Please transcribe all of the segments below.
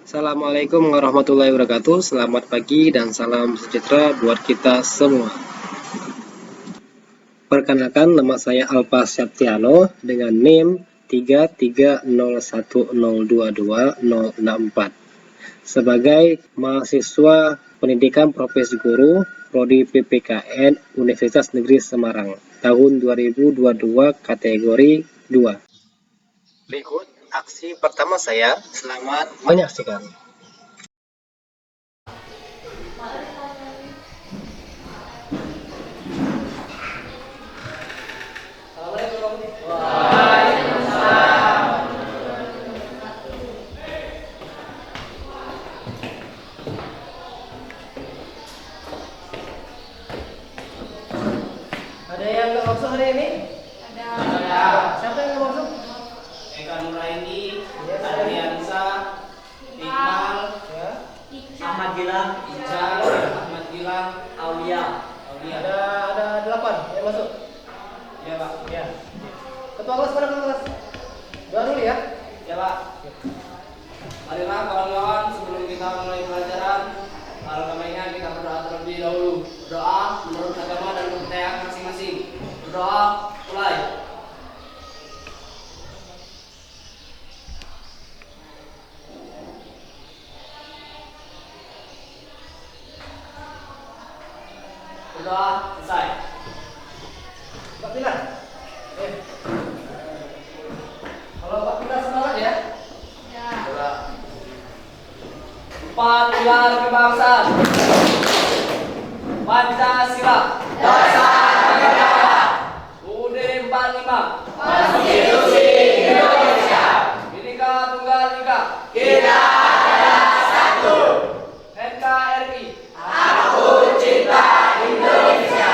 Assalamualaikum warahmatullahi wabarakatuh. Selamat pagi dan salam sejahtera buat kita semua. Perkenalkan, nama saya Alpa Septiano dengan NIM 33010220064 sebagai mahasiswa pendidikan profesi guru Prodi PPKN Universitas Negeri Semarang tahun 2022 kategori 2. Berikut aksi pertama saya. Selamat menyaksikan. Ada yang nggak masuk hari ini? Ada. Siapa yang nggak masuk? Eka Nuraini, Ya, Adriansa, Iqbal, ya. Ahmad Gilang, Ijal, Ahmad Gilang, Aulia. Ada 8 yang masuk. Ya Pak. Ya. Ketua kelas mana ketua kelas? Doa dulu ya. Ya Pak. Marilah kawan-kawan, sebelum kita mulai pelajaran, alhamdulillah kita berdoa terlebih dahulu. Doa menurut agama dan kepercayaan masing-masing. Berdoa, mulai. Berdoa, selesai. Pak Pilar. Kalau Pak Pilar semangat ya. Empat pilar kebangsaan. Pancasila. Dasar negara. UUD 45. Konstitusi Indonesia. Bhinneka Tunggal Ika. Kita adalah satu. NKRI. Aku cinta Indonesia.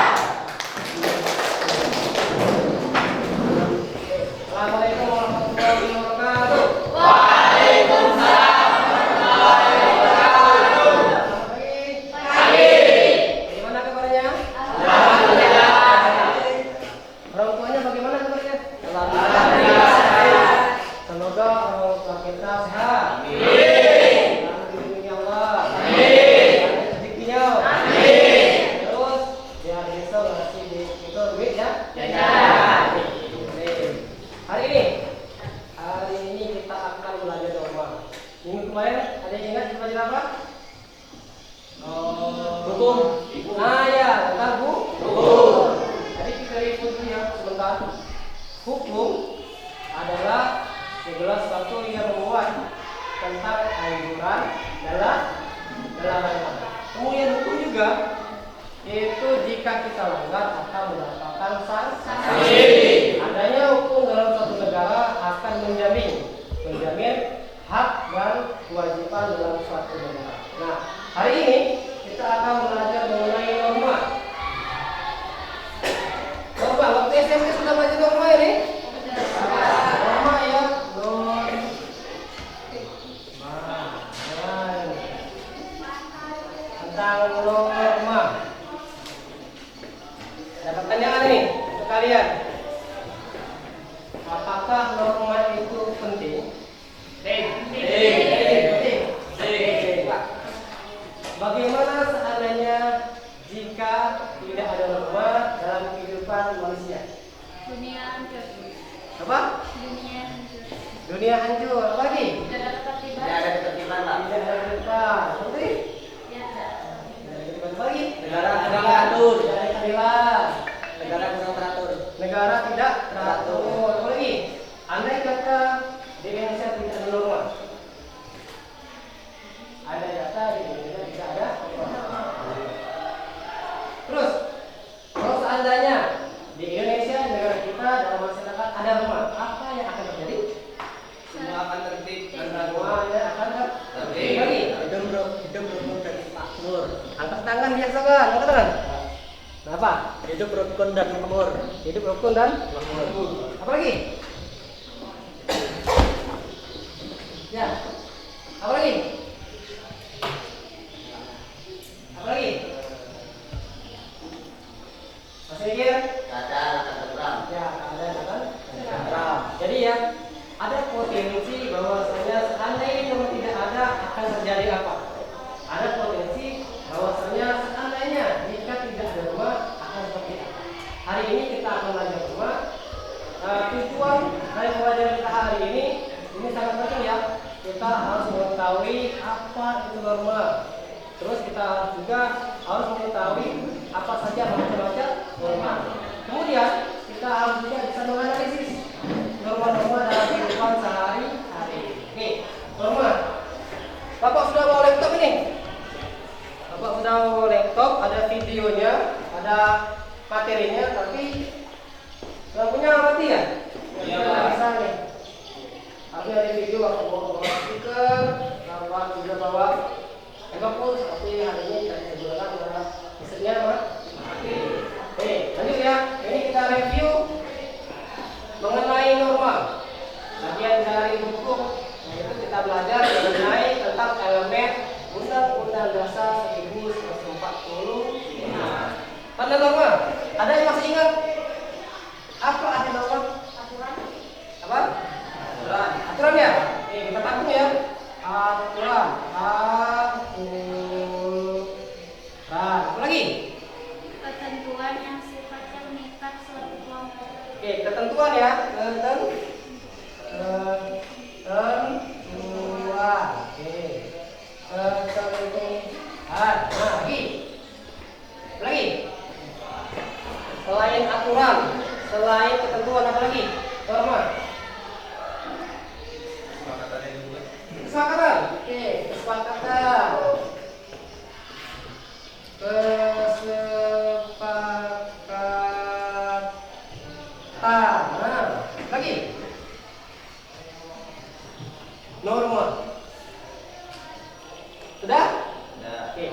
Assalamualaikum warahmatullahi wabarakatuh. Waalaikumsalam. Selamat pagi. Bagaimana kabarnya? Alhamdulillah. Orang tuanya bagaimana kabarnya? Alhamdulillah sehat. Semoga orang tua kita sehat. Amin. Dan dilindungi Allah. Amin. Dan rezekinya. Amin. Terus biar besok ngasih itu duit ya. Ya. Hari ini kita akan belajar norma. Minggu kemarin ada yang ingat kita belajar apa? Hukum. Nah ya, tentang hukum. Jadi kita lihat dulu ya sebentar. Hukum adalah segala sesuatu yang membuat tentang anjuran dalam larangan. Kemudian hukum juga itu jika kita langgar akan mendapatkan sanksi. Adanya hukum dalam suatu negara akan menjamin hak dan kewajiban dalam suatu negara. Nah, hari ini kita akan belajar mengenai norma. Norma, waktu SMP sudah belajar norma ini? Norma ya, tentang norma. Ada pertanyaan nih untuk kalian. Apakah norma itu penting? Penting. Bagaimana seandainya jika tidak ada norma dalam kehidupan manusia? Dunia hancur. Apa? Dunia hancur. Dunia hancur. Apa lagi? Tidak ada ketertiban. Tidak ada ketertiban, Pak. Tidak ada kehidupan. Seperti? Ya, tidak. Tidak ada kehidupan. Apa lagi? Negara tidak teratur. Tidak ada keadilan. Negara kurang teratur. Negara tidak teratur. Apa lagi? Andai kata di Indonesia tidak ada norma. Ada data di Indonesia tidak ada norma. Terus, kalau seandainya di Indonesia negara kita dan masyarakat ada norma, apa yang akan terjadi? Semua akan tertib dan Semuanya akan terjadi. Lagi, hidup rukun dan makmur. angkat tangan biasa kan? Angkat tangan. Kenapa? Hidup rukun dan makmur. Hidup rukun dan Makmur. apa lagi? Ya. Apa lagi? Apa lagi? Masih mikir? Keadaan akan tentram. Ya, ada kan? Jadi ya, ada potensi bahwasanya seandainya norma tidak ada akan terjadi apa? Ada potensi bahwasanya seandainya jika tidak ada rumah akan seperti apa. Hari ini kita akan belajar rumah. Tujuan dari pembelajaran kita hari ini sangat penting ya. Kita harus mengetahui apa itu norma. Terus kita juga harus mengetahui apa saja macam-macam norma. Kemudian kita harus juga bisa menganalisis norma-norma dalam kehidupan sehari-hari. Oke, norma. Bapak sudah bawa laptop ini? Bapak sudah bawa laptop, ada videonya, ada materinya, tapi lampunya mati ya? Iya, Nggak Pak. bisa nih. Tapi ada video Bapak bawa speaker, Bapak juga bawa earphone, tapi hari ini tidak digunakan karena listriknya mati. Oke, lanjut ya. Ini kita review mengenai norma. Bagian dari buku yaitu kita belajar mengenai tentang elemen Undang-Undang Dasar 1945. Tanda norma. Ada yang masih ingat? Apa arti norma? Apa? Aturan. Aturan ya? Kita tampung ya. Aturan. Apa lagi? Ketentuan yang sifatnya mengikat suatu kelompok. Oke, ketentuan ya. Ketentuan. Oke. Ketentuan. Nah, lagi. Lagi. Selain aturan, selain ketentuan apa lagi? Norma. Kesepakatan. Oke, kesepakatan. Nah, lagi. Norma. Sudah? Oke.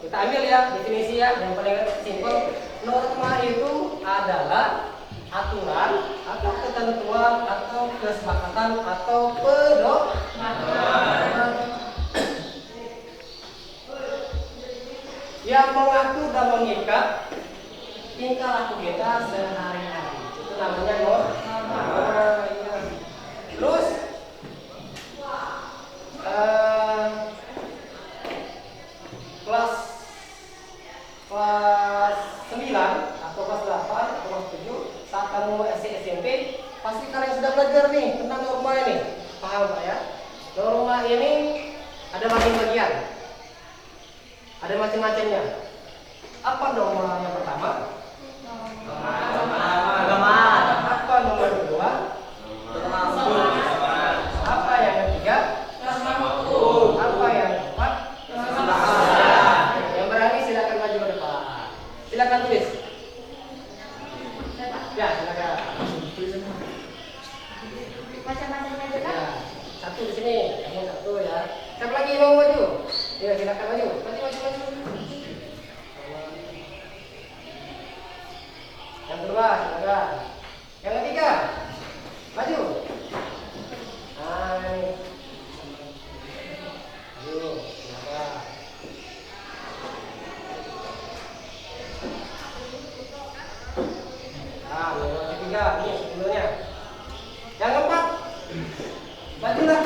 Kita ambil ya definisi ya yang paling simpel. Norma itu adalah aturan atau ketentuan atau kesepakatan atau pedoman yang mengatur dan mengikat tingkah laku kita sehari-hari. Itu namanya norma. Ya. Terus kelas 9 atau kelas 8 atau kelas 7 saat kamu SD SMP pasti kalian sudah belajar nih tentang norma ini. Paham Pak ya? Norma ini ada bagian-bagian, ada macam-macamnya. Apa norma yang pertama? Apa nomor kedua? Apa yang ketiga? Apa yang keempat? Yang berani silakan maju ke depan. Silakan tulis. Ya, silakan. Macam-macamnya juga. Ya, satu di sini, kamu satu ya. Siapa lagi mau maju? Ya, silakan maju. Maju. Yang kedua, silakan. Yang ketiga, maju. Hai. Maju, silakan. Nah, yang ketiga, ini sebelumnya. Yang keempat, majulah.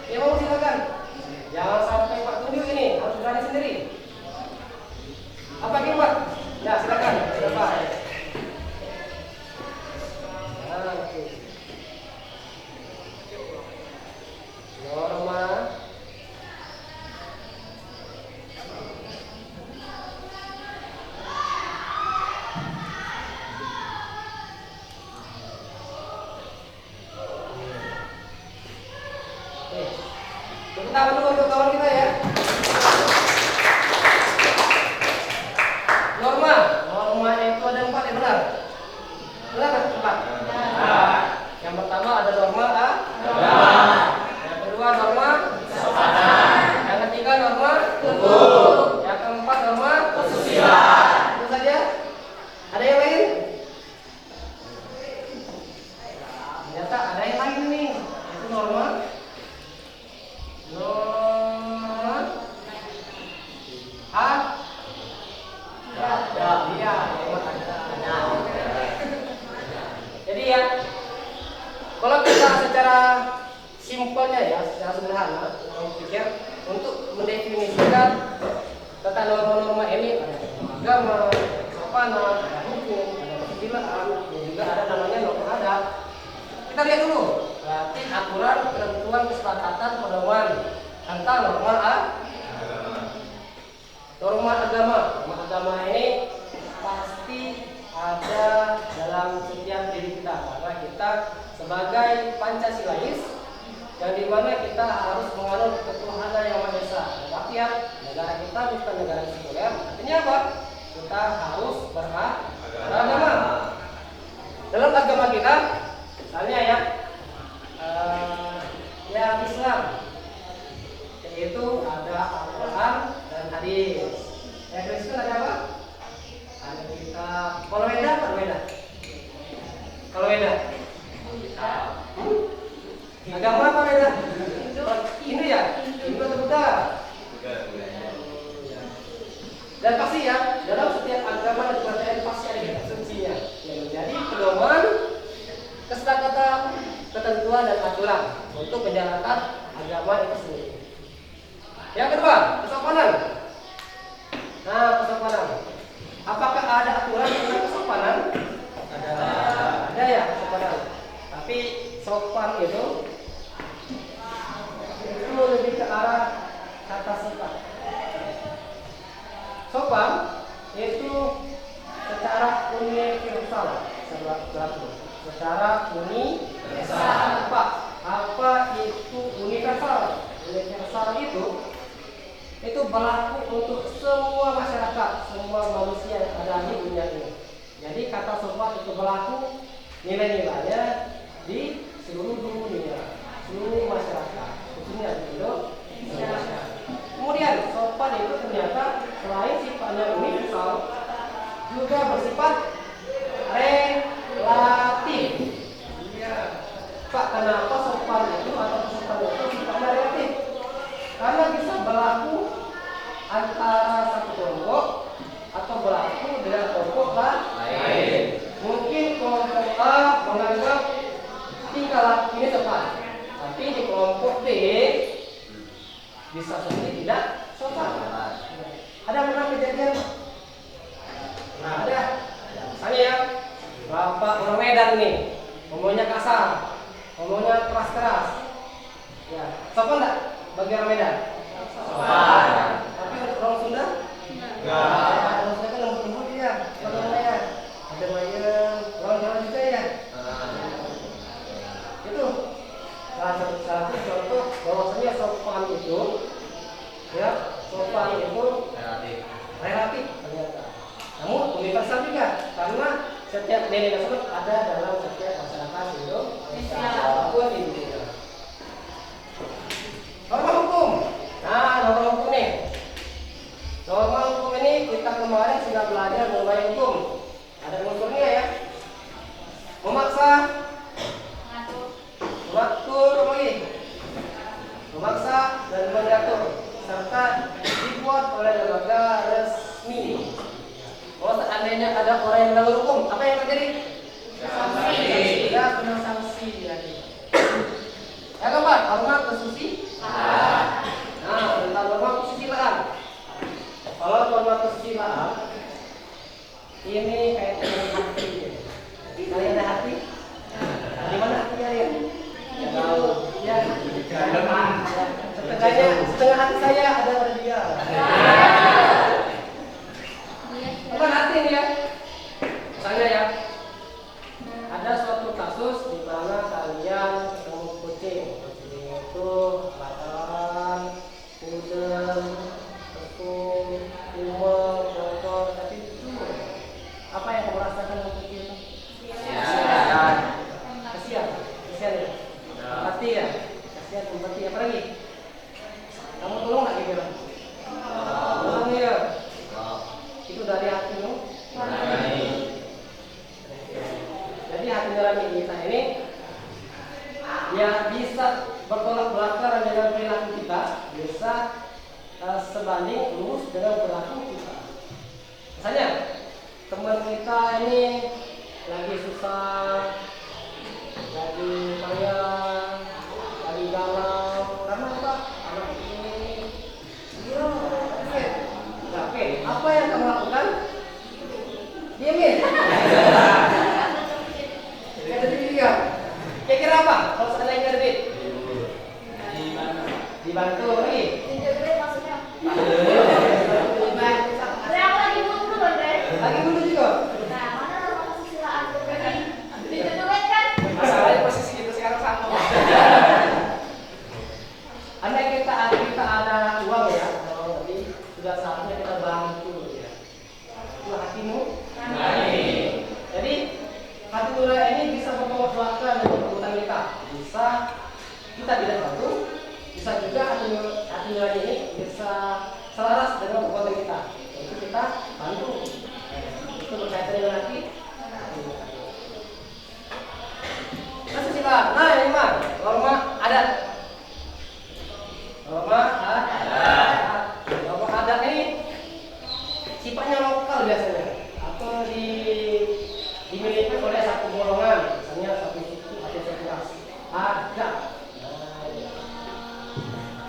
Ya mau silakan. Jangan sampai Pak tunjuk ini, harus berani sendiri. Apa yang keempat? Ya silakan. Silakan. Nah, oke. Norma. Tepuk tangan dulu untuk kawan kita ya. Norma itu ada 4 ya benar? Benar kan? 4. Nah, yang pertama ada norma A. Yang kedua norma yang ketiga norma yang keempat norma itu saja. Ada yang lain? Ternyata ada yang lain nih. Itu norma secara sederhana, orang pikir untuk mendefinisikan tentang norma-norma ini ada agama, sopanan, ada hukum, ada kesusilaan, dan juga ada namanya norma adat. Kita lihat dulu, berarti aturan, ketentuan, kesepakatan, pedoman tentang norma agama. Norma agama ini pasti ada dalam setiap diri kita, karena kita sebagai Pancasilais yang dimana kita harus menganut ketuhanan yang Maha Esa. Tapi ya, negara kita bukan negara sekuler. Artinya apa? Kita harus beragama. Dalam agama kita, misalnya ya Islam, yaitu ada Al-Quran dan hadis. Yang Kristen ada apa? Ada kitab. Kalau beda apa beda? Kalau beda? Agama apa beda? Hindu ya? Hindu atau Buddha? Dan pasti ya, dalam setiap agama dan kepercayaan pasti ada kitab sucinya yang menjadi pedoman, kesepakatan, ketentuan dan aturan untuk menjalankan agama itu sendiri. Yang kedua, kesopanan. Nah, kesopanan. Apakah ada aturan tentang kesopanan? Ada ya, kesopanan. Tapi sopan itu lebih ke arah kata sifat. Sopan itu secara universal, secara universal. Apa itu universal? Universal itu berlaku untuk semua masyarakat, semua manusia yang ada di dunia ini. Jadi kata sopan itu berlaku nilai-nilainya di seluruh dunia, seluruh masyarakat, khususnya di Indonesia. Kemudian sopan itu ternyata selain sifatnya universal, juga bersifat relatif. Pak, kenapa sopan itu atau sopan itu sifatnya relatif? Karena bisa berlaku antara satu kelompok atau berlaku dengan kelompok lain. Mungkin kelompok A menganggap tingkah laku ini sopan, tapi di kelompok B bisa saja tidak sopan. Ada pernah kejadian? Nah, ada. Misalnya ya, bapak orang Medan nih, ngomongnya kasar, ngomongnya keras-keras. Ya, sopan nggak bagi orang Medan? Sopan. Tapi untuk orang Sunda? Enggak. Orang Sunda kan lembut-lembut ya, namanya. Ada mayem, orang Jawa juga ya. Itu salah satu contoh bahwasanya sopan itu, ya, sopan itu relatif ternyata. Namun universal juga, karena setiap nilai tersebut ada dalam setiap masyarakat Indonesia maupun di dunia. Norma hukum. Nah, norma hukum nih. Norma hukum ini kita kemarin sudah belajar mengenai hukum. Ada unsurnya ya. Memaksa, mengatur, memaksa dan mengatur, serta dibuat oleh lembaga resmi. Oh, seandainya ada orang yang melanggar hukum, apa yang terjadi? Sanksi. Ya, kena sanksi ya. Yang keempat, norma kesusilaan. Nah, tentang norma kesusilaan. Kalau norma kesusilaan ini kayak dengan hati. Kalian ada hati? Di mana hatinya ya? Tahu. Ya. Setengah hati saya ada pada dia. Bukan hati ini ya. Misalnya ya, ada suatu kasus di mana kalian ketemu kucing. Kucing itu kelaparan, pudel, tepung, kumel, kotor, tapi itu apa yang kamu rasakan waktu itu? Kasihan ya. Empati ya. Kasihan, empati. Apa lagi? Kamu tolong nggak kira-kira? Tolong ya. Itu dari hati lo. Jadi hati nurani kita ini ya bisa bertolak belakang dengan perilaku kita, bisa sebanding lurus dengan perilaku kita. Misalnya teman kita ini lagi susah, lagi payah, lagi galau, dibantu lagi. Tunjuk maksudnya. Dibantu. Saya lagi dulu loh, Dre. Lagi dulu juga. Nah, mana norma kesusilaan? Tunjuk kan? Masalahnya posisi kita sekarang sama. Andai kita ada uang ya, kalau tadi sudah saatnya kita bantu ya. Itu hatimu. Amin. Jadi hati nurani ini bisa memperkuatkan dengan perbuatan kita. Bisa kita tidak bantu, bisa juga hati nurani ini bisa selaras dengan perbuatan kita. Itu kita bantu. Itu berkaitan dengan hati. Kesusila. Nah ini mah norma adat. Norma adat ini sifatnya lokal biasanya atau dimiliki oleh satu golongan, misalnya satu suku atau satu ras. Adat.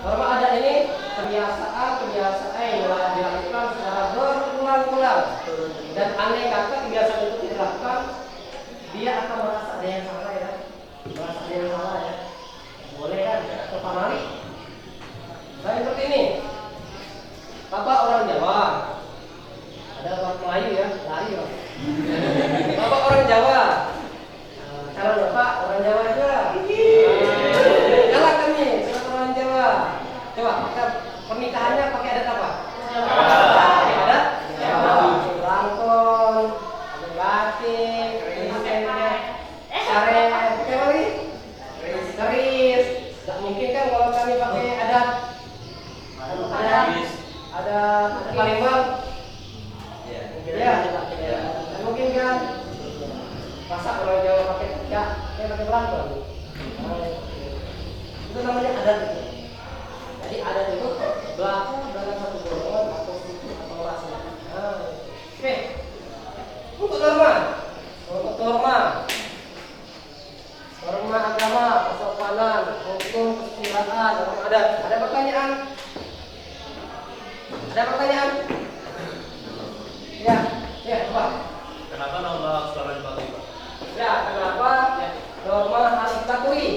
Norma adat ini kebiasaan yang dilakukan secara berulang-ulang dan aneh kata kebiasaan itu dilakukan, dia akan merasa ada yang salah ya, boleh kan atau pamali. Saya seperti ini. Bapak orang Jawa, ada orang Melayu ya, lari ya. Bapak orang Jawa, calon bapak orang Jawa juga. Jalan kami, calon orang Jawa. Coba pernikahannya pakai adat apa? Pakai adat Jawa. Langkon, batik, karet, pakai apa lagi? Keris. Tidak mungkin kan kalau kami pakai adat. Ada Palembang. Ya. Mungkin kan. Masa orang Jawa pakai pakai belangkon. Itu namanya adat itu. Jadi adat itu berlaku dalam satu golongan atau suku atau ras. Oke. Untuk norma agama, kesopanan, hukum, kesusilaan, norma adat. Ada pertanyaan? Ya, Pak. Kenapa norma suara dipatuhi, Pak? Ya, kenapa norma harus dipatuhi?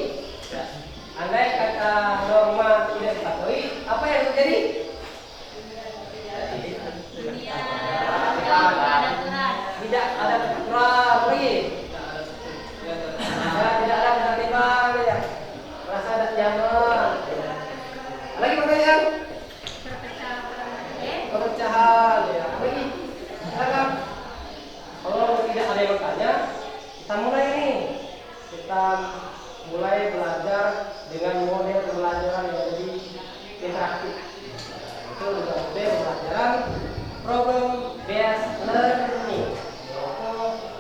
Andai kata norma tidak dipatuhi, apa yang terjadi? Tidak ada keturunan lagi. Ya, tidak ada ketertiban ya. Merasa ada zaman. Lagi pertanyaan? Perpecahan ya. Lagi. Silakan. Kalau tidak ada yang bertanya, kita mulai nih. Kita mulai belajar dengan model pembelajaran yang lebih interaktif. Itu model pembelajaran problem based learning.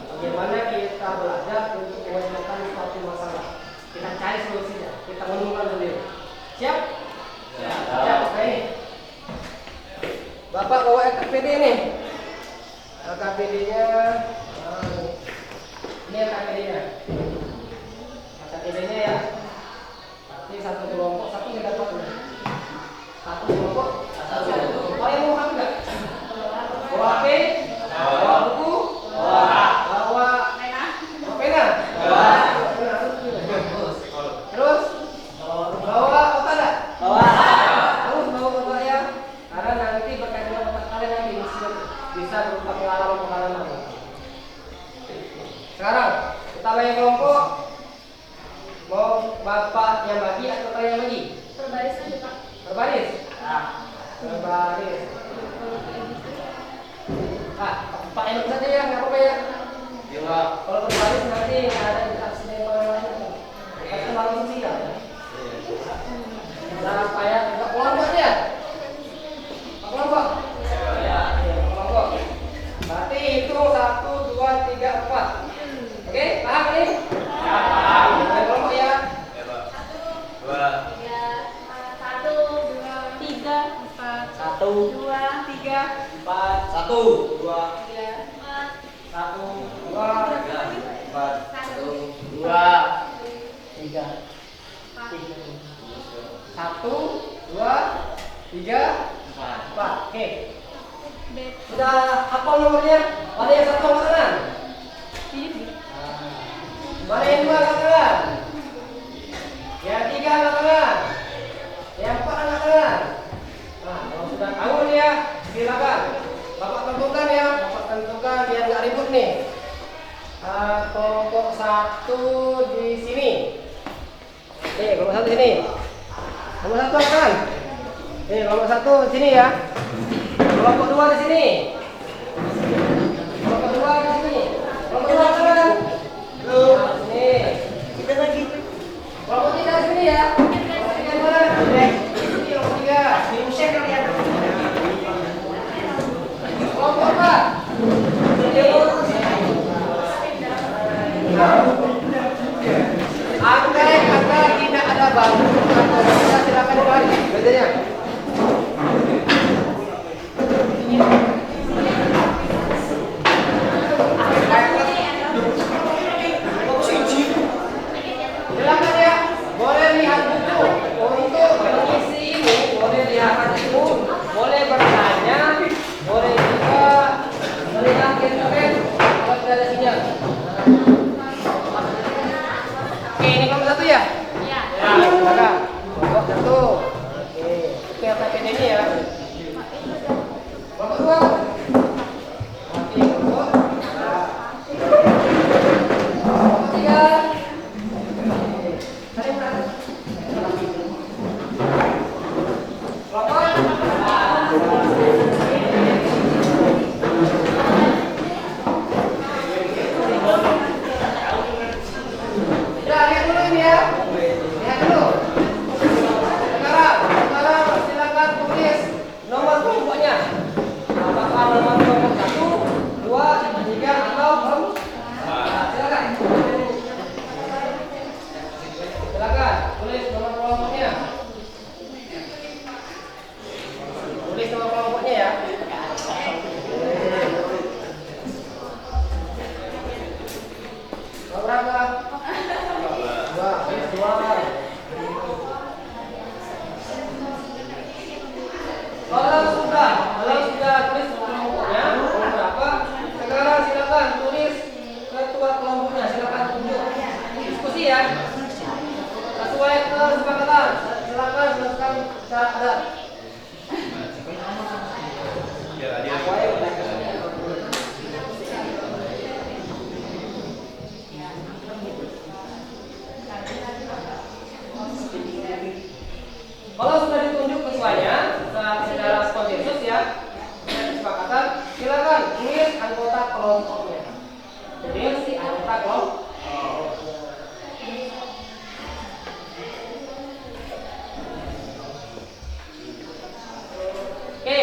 Bagaimana kita belajar untuk menyelesaikan suatu masalah. Kita cari solusinya, kita menemukan sendiri. Siap? Siap. Oke. Bapak bawa LKPD nih. LKPD-nya. Ini LKPD-nya. LKPD-nya ya. Nanti satu kelompok, satu tidak dapat. Satu kelompok, satu. Oh yang mau hak enggak? Bawa HP? Bawa buku? Bawa pena? Terus bawa otak enggak? Terus bawa otak ya. Karena nanti berkaitan dengan otak kalian nanti bisa berupa pengalaman. Sekarang kita bagi kelompok. Mau bapak yang bagi atau kalian yang bagi? Berbaris aja, Pak. Berbaris. Berbaris. Pak yang saja ya, nggak apa-apa ya. Iya. Kalau berbaris nanti nggak ada interaksi dengan orang lain. Kita malu sosial ya. Jangan payah, nggak kelompok ya. Kelompok. Ya, kelompok. Berarti hitung 1, 2, 3, 4. Oke, paham nih? Paham. Kelompok ya. Satu, dua, tiga, empat. 1, 2, 3, 4, 1, 2, 4, 1, 2, 1, 2, 3, 1, 2, 3, 4. Oke. Sudah hafal nomornya? Mana yang satu angkat tangan? Mana yang dua angkat tangan? Yang tiga angkat tangan? Yang empat Nomor 1 kan? Nomor 1 di sini ya. Kelompok 2 di sini. Kelompok 2 di sini. Kelompok 2 kan? Sini. Kita lagi. Kelompok 3 di sini ya. Kelompok 3 di mana? Sini kelompok 3. Diusir kalian. Kelompok 4. Angka tidak ada bangku atau bisa silakan balik bedanya. Silakan ya, boleh lihat buku untuk mengisi ini, boleh lihat buku, boleh bertanya, boleh juga melihat internet kalau tidak ada sinyal. Ini kelompok 1 ya? Iya. Silakan. Kelompok 1. Oke, itu yang pakai ini ya. Kelompok 2. Oke, kelompok 3. Ada mana? Lihat dulu ini ya. Lihat dulu. Sekarang silakan tulis nomor kelompoknya. Apakah nomor kelompok 1, 2, 3 atau kelompok? Silakan. Silakan tulis nomor kelompoknya. Tulis nomor kelompoknya ya. Nomor berapa? 2. Kalau sudah tulis kelompoknya nomor berapa? Sekarang silakan tulis ketua kelompoknya, silakan tunjuk. Diskusi ya. Sesuai kesepakatan, silakan melakukan secara adat. Kalau sudah ditunjuk ketuanya secara konsensus ya, kesepakatan, silakan tulis anggota kelompoknya. Jadi si anggota kelompok. Oke,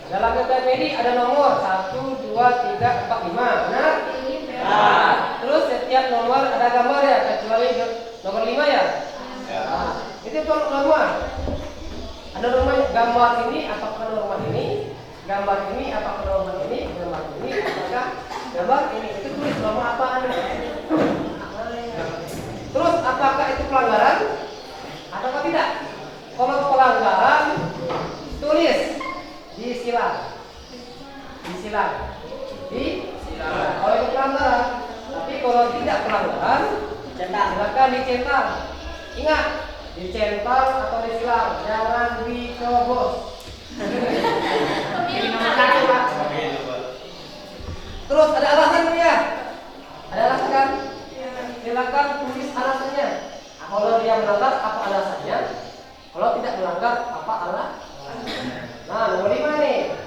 dalam KTP ada nomor 1, 2, 3, 4, 5. Benar? Nah, terus setiap nomor ada gambar ya, kecuali nomor 5 ya? Itu kalau nomor. Ada rumah gambar ini apakah rumah ini, gambar ini apakah rumah ini, gambar ini apakah gambar ini, itu tulis nomor apaan. Terus apakah itu pelanggaran atau tidak? Kalau pelanggaran tulis disilang. Kalau itu pelanggaran, tapi kalau tidak pelanggaran silakan dicetak. Ingat, dicentang atau disilang, jangan dicobos. Ini nomor 1 Pak. Terus ada alasan ya? Ada alasan kan? Silakan tulis alasannya. Kalau dia melanggar apa alasannya? Kalau tidak melanggar apa alasannya? Nah, nomor 5 nih.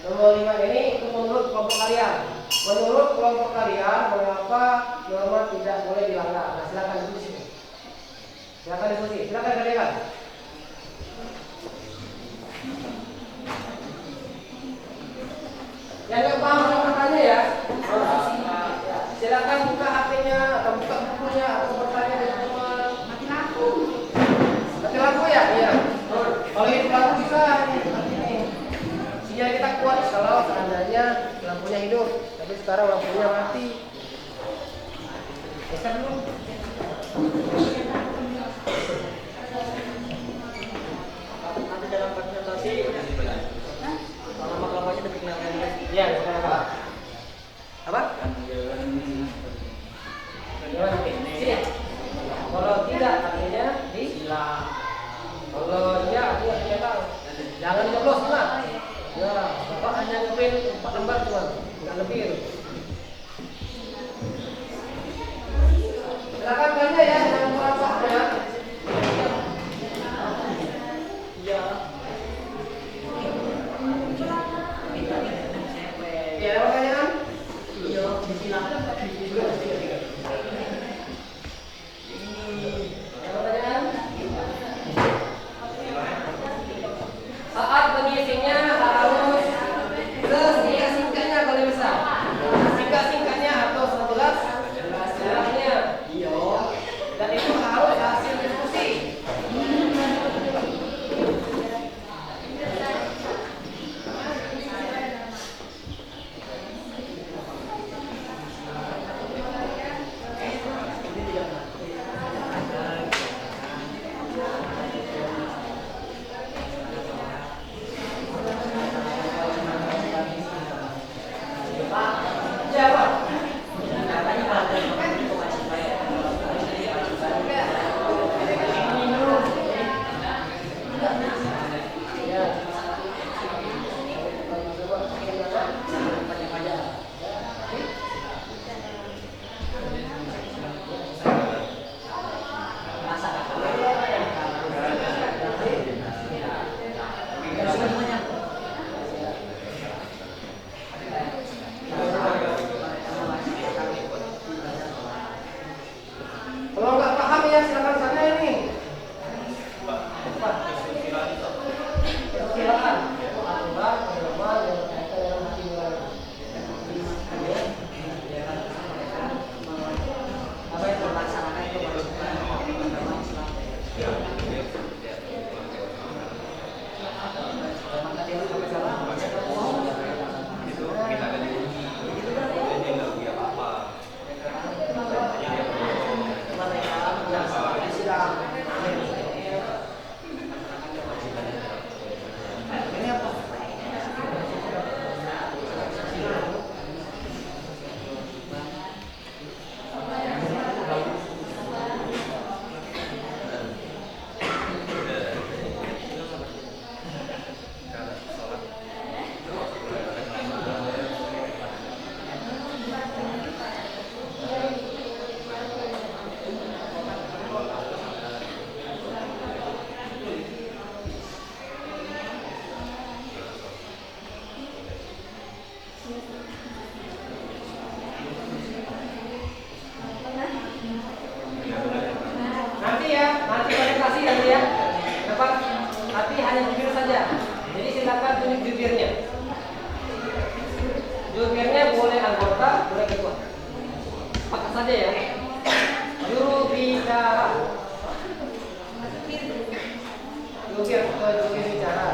Nomor 5 ini itu menurut kelompok kalian. Menurut kelompok kalian mengapa norma tidak boleh dilanggar? Nah, silakan tulis itu. Silakan diskusi, silakan kerjakan. Yang nggak paham sama katanya ya, silakan buka HP-nya atau buka bukunya atau bertanya di rumah. Mati lampu ya, iya. Kalau ini lampu bisa ini. Sinyal kita kuat kalau seandainya lampunya hidup, tapi sekarang lampunya mati. Geser dulu. Nanti dalam presentasi nama kelompoknya diperkenalkan. Iya, apa? Apa? Sini. Kalau tidak artinya disilang. Kalau iya artinya dicetak. Jangan dicoblos lah. Ya, Bapak hanya ngeprint 4 lembar cuma, nggak lebih. Silakan belanja ya, jangan kurang ya. Silakan aturan pedoman yang berkaitan dengan hati nurani. Apa yang terlaksanakan itu agama Islam. Nanti presentasi nanti ya. Dapat nanti hanya jubir saja. Jadi silakan tunjuk jubirnya. Jubirnya boleh anggota, boleh ketua. Pakai saja ya. Juru bicara. Jubir bicara.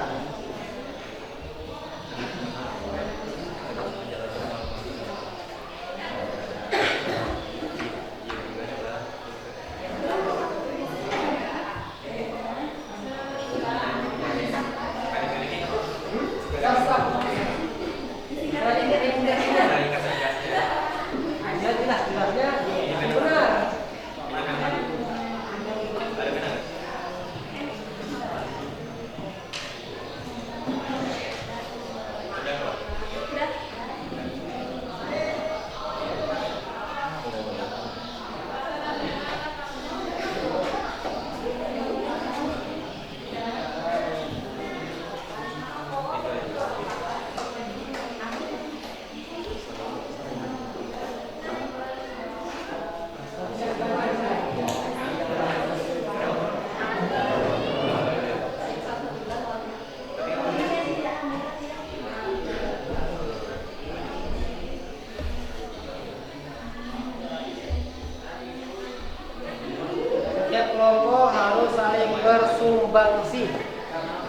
Kelompok harus saling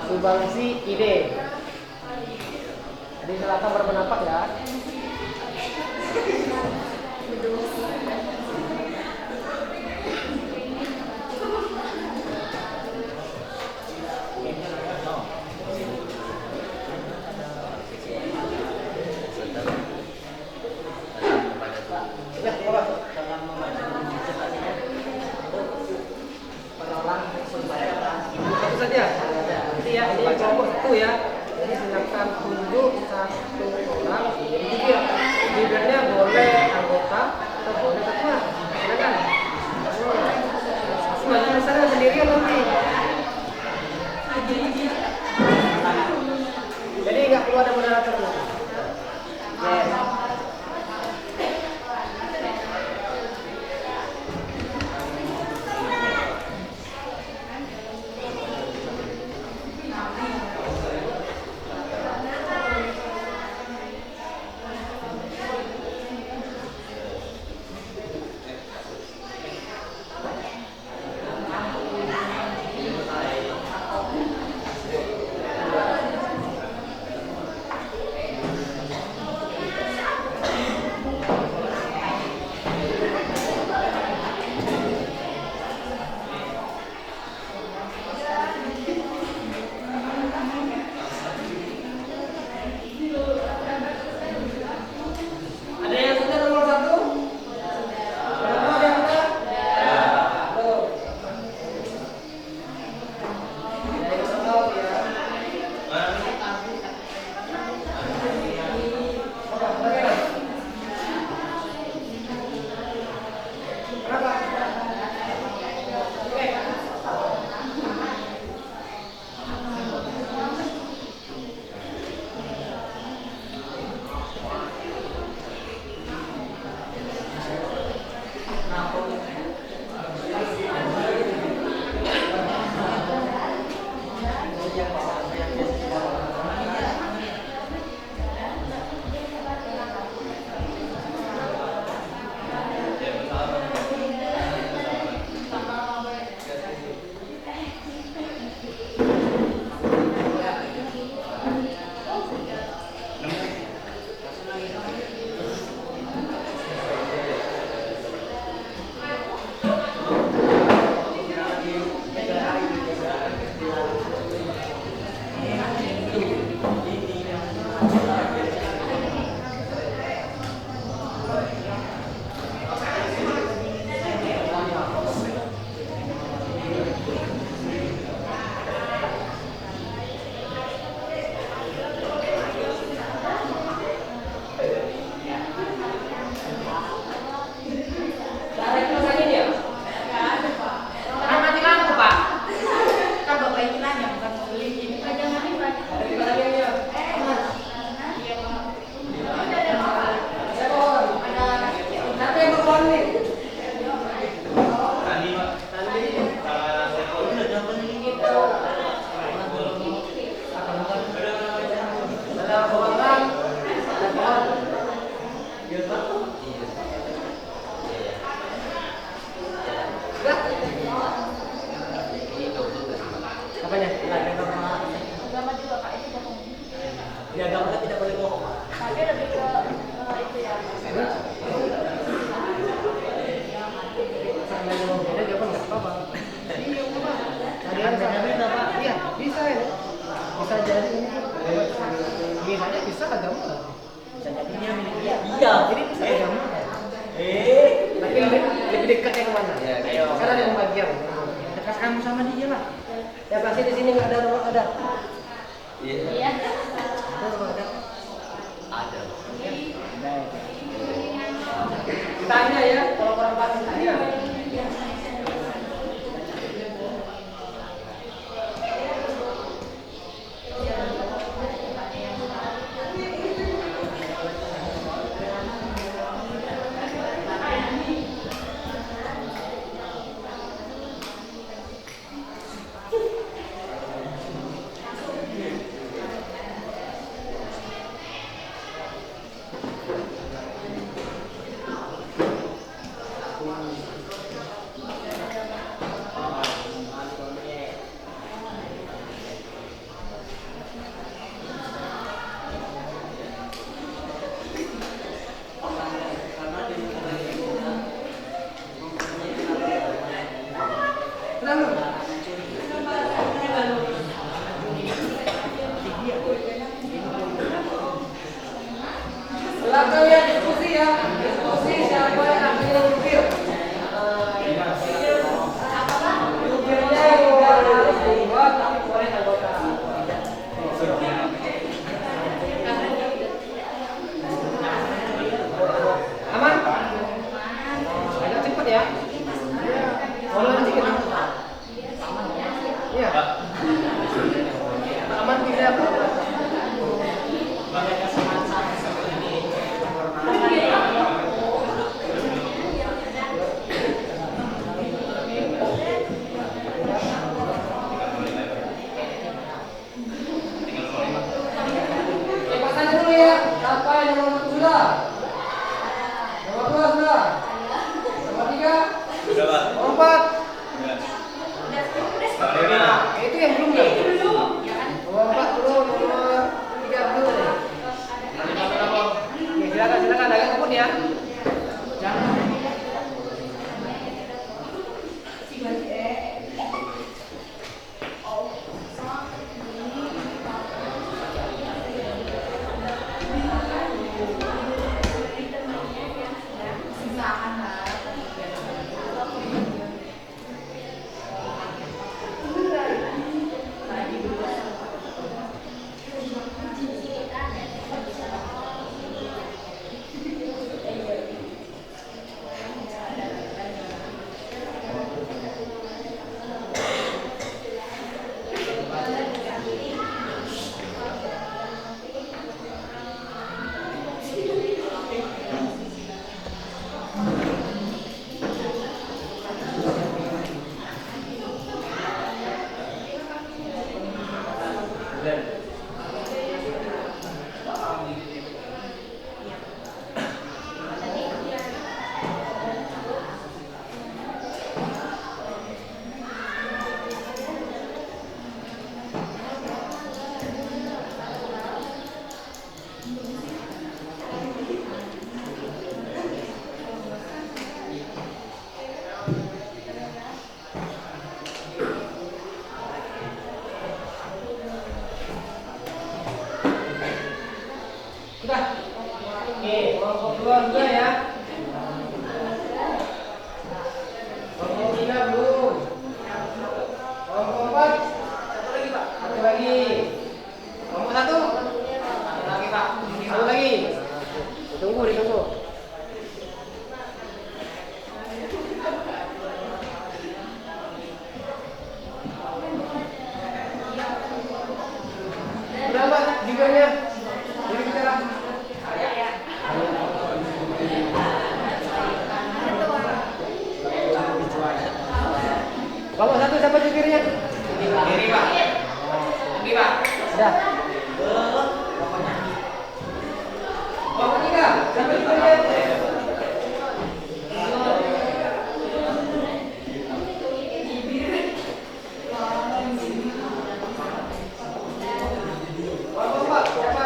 sumbangsi ide. Jadi silakan berpendapat ya. Satu saja. Nanti ya, ini kelompok satu ya. Jadi silakan tunjuk satu orang. Jadi jubirnya boleh anggota atau boleh ketua. Silakan. Maju sana sendirian nanti. Jadi nggak perlu ada moderator. Yes. Apanya? Agama juga Kak, itu bohong. Di agama kan tidak boleh bohong. Tapi lebih ke itu ya. Sama yang beda jawaban nggak apa-apa. Iya, apa? Beda Pak. Iya, bisa ya. Bisa jadi ini misalnya bisa agama. Bisa jadi dia milik dia. Iya. Jadi bisa agama. Tapi lebih dekat yang mana? Karena ada yang bagian. Dekat kamu sama dia lah. Ya pasti di sini nggak ada nomor ada. Iya. Ada nomor ada. Ada. Tanya ya, kalau orang pasti tanya. Silakan ya diskusi ya, diskusi siapa yang ambil jubir. Jubirnya juga harus dibuat tapi boleh anggota. Aman? Agak cepat ya. Boleh dikit. Iya. Aman tidak? Itu yang belum kan? Nomor 4 belum, nomor 3 belum. Silakan agak kebun ya. Jangan. Sudah. Oke, kelompok 2 sudah ya. Kelompok 3 belum. Kelompok 4 satu lagi Pak. Satu lagi. Kelompok 1 satu lagi Pak. Satu lagi. Ditunggu. Berapa jumlahnya? Jadi bicara. Kelompok 1 siapa jubirnya? Ini Pak. Ini Pak. Sudah. Kelompok 3 siapa jubirnya? Kelompok 4 siapa?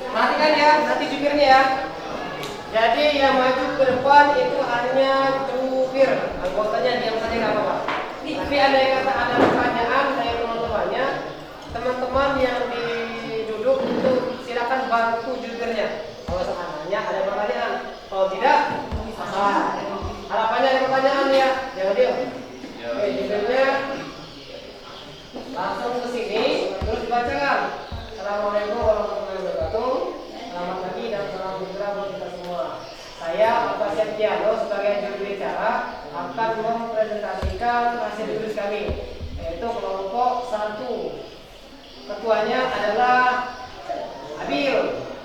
Perhatikan ya, nanti jubirnya ya. Jadi yang maju ke depan itu hanya jubir, anggotanya diam saja nggak apa-apa. Tapi ada yang kata ada pertanyaan dari teman-temannya, teman-teman yang duduk itu silakan bantu jubirnya. Kalau seandainya ada pertanyaan, kalau tidak, harapannya ada pertanyaan ya, jangan diam. Oke, jubirnya langsung ke sini, terus dibacakan. Assalamualaikum warahmatullahi wabarakatuh. Selamat pagi dan salam sejahtera buat kita semua. Saya Bapak Septiano sebagai juru bicara akan mempresentasikan hasil tulis kami, yaitu kelompok 1. Ketuanya adalah Abil,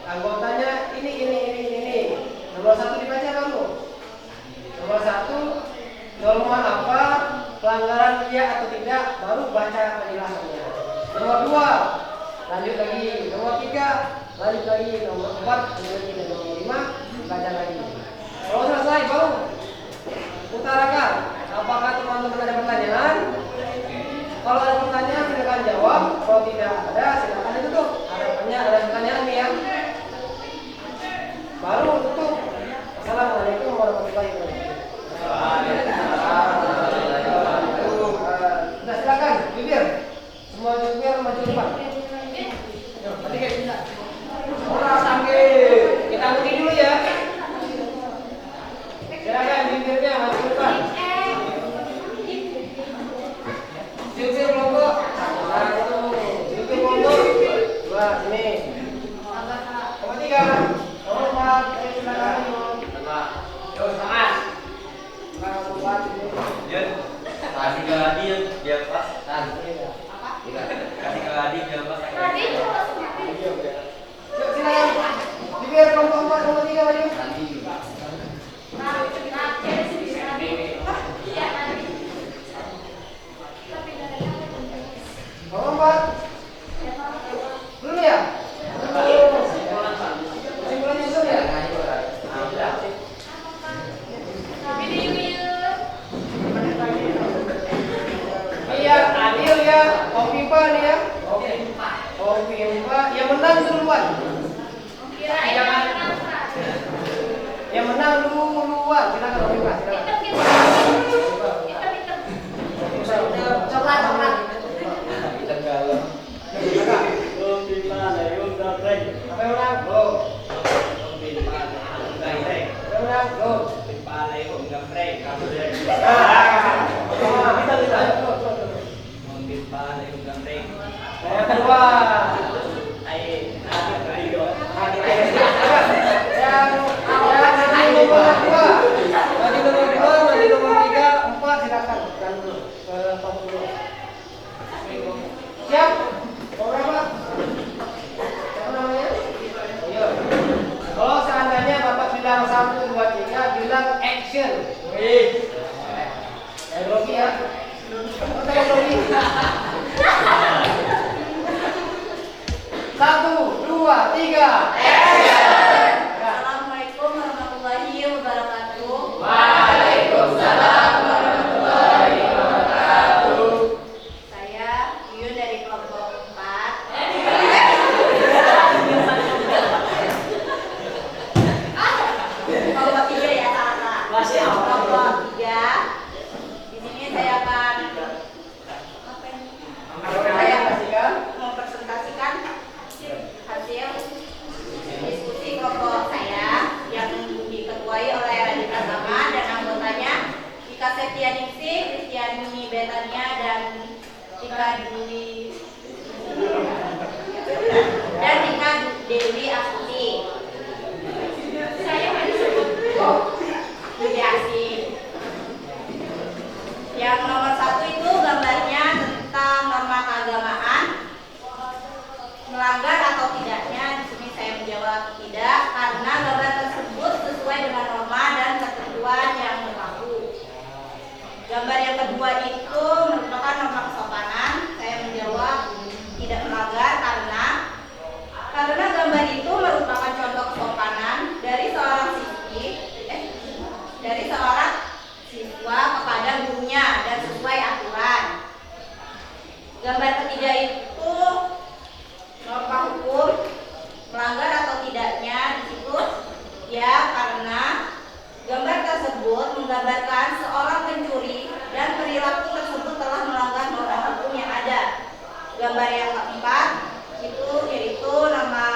anggotanya ini. Nomor 1 dibaca kamu. Nomor 1, norma apa, pelanggaran iya atau tidak, baru baca penjelasannya. Nomor 2, lanjut lagi. Nomor 3, lanjut lagi. Nomor 4, lanjut lagi. Dan nomor 5, baca lagi. Kalau selesai baru utarakan. Apakah teman-teman ada pertanyaan? Kalau ada pertanyaan silakan jawab. Kalau tidak ada silakan ditutup. Harapannya ada pertanyaan nih ya. Baru tutup. Assalamualaikum warahmatullahi wabarakatuh. Sudah silakan jubir. Semua jubir maju depan. Orang sakit. Kita uji dulu ya. Silakan jubirnya maju depan. Jubir kelompok 1, jubir kelompok 2, sini. Nomor 3, nomor 4, silakan. Yo, semangat. Kasih ke Adi biar pas. Kasih ke Adi biar pas. Yuk silakan. Jubir kelompok 4, nomor 3 maju. Nomor 4. Belum ya? Kesimpulannya belum ya? Iya, adil ya. Kopipa nih ya. Kopipa. Yang menang duluan. Jangan. Yang menang duluan. Silakan Kopipa. Silakan. Coklat. Apa yang menang? Go. Yang kedua. Nanti nomor 3, 4 silakan. Siap? Mau berapa? Siapa namanya? Iya. Kalau seandainya Bapak bilang 1, 2, 3, bilang action. Grogi ya. Kita grogi. 1, 2, 3. Assalamualaikum warahmatullahi wabarakatuh. Waalaikumsalam warahmatullahi wabarakatuh. Saya Yuyun dari kelompok 4. Kelompok 3 ya, salah. Kelompok 3. Di sini saya akan mempresentasikan hasil diskusi kelompok saya yang diketuai oleh Radit Pratama dan anggotanya Ika Septianingsih, Kristiani Betania, dan Ika Dewi Astuti. Saya disebut Dewi Asi. Yang nomor 1 itu gambarnya tentang norma keagamaan, melanggar atau tidaknya. Di sini saya menjawab tidak, karena gambar tersebut sesuai dengan norma dan ketentuan yang berlaku. Gambar yang kedua itu merupakan norma kesopanan. Saya menjawab tidak melanggar karena gambar itu merupakan contoh kesopanan dari seorang siswa kepada gurunya dan sesuai aturan. Gambar ketiga itu norma hukum, melanggar atau tidaknya di situ ya karena gambar tersebut menggambarkan seorang pencuri dan perilaku tersebut telah melanggar norma hukum yang ada. Gambar yang keempat itu yaitu nama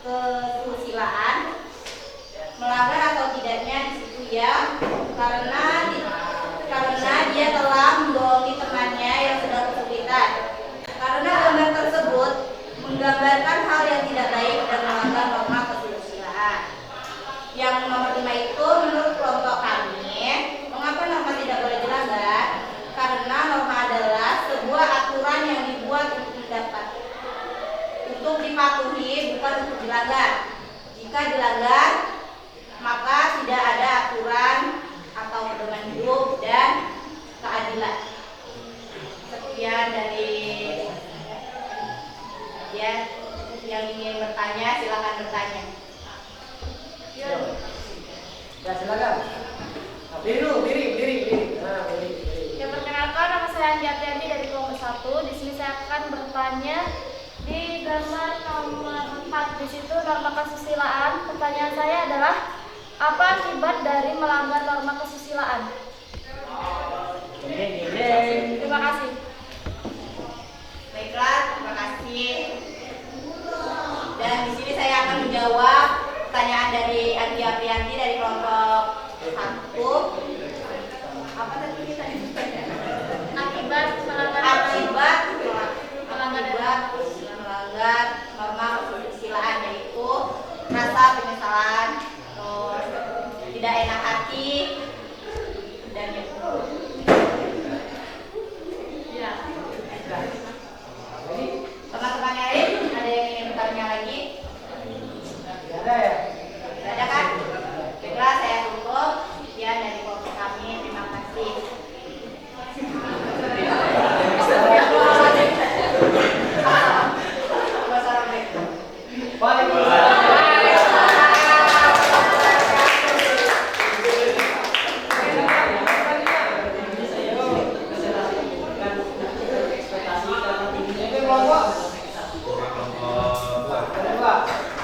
kesusilaan, melanggar atau tidaknya di situ ya karena dia telah membohongi temannya yang sedang kesulitan. Karena gambar tersebut menggambarkan hal yang tidak baik dan melanggar norma kesusilaan. Yang nomor 5 itu menurut kelompok kami, mengapa norma tidak boleh dilanggar? Karena norma adalah sebuah aturan yang dibuat untuk dipatuhi, bukan untuk dilanggar. Jika dilanggar, maka tidak ada aturan atau pedoman hidup dan keadilan. Sekian dari ya, yang ingin bertanya silakan bertanya. Ya silakan. Berdiri dulu, berdiri. Nah, berdiri. Ya, perkenalkan, nama saya Andi Apriani dari kelompok 1. Di sini saya akan bertanya di gambar nomor 4. Di situ norma kesusilaan. Pertanyaan saya adalah apa akibat dari melanggar norma kesusilaan? Terima kasih. Baiklah, terima kasih. Dan di sini saya akan menjawab pertanyaan dari Andi Aprianti dari kelompok 1. Apa tadi kita ditanya? Akibat melanggar norma kesusilaan yaitu rasa penyesalan, terus tidak enak hati dan itu. Ya. Teman-teman yang lain ada yang ingin bertanya lagi? Tidak ada ya? Tidak ada kan? Baiklah, saya tutup. Sekian dari kelompok kami. Terima kasih.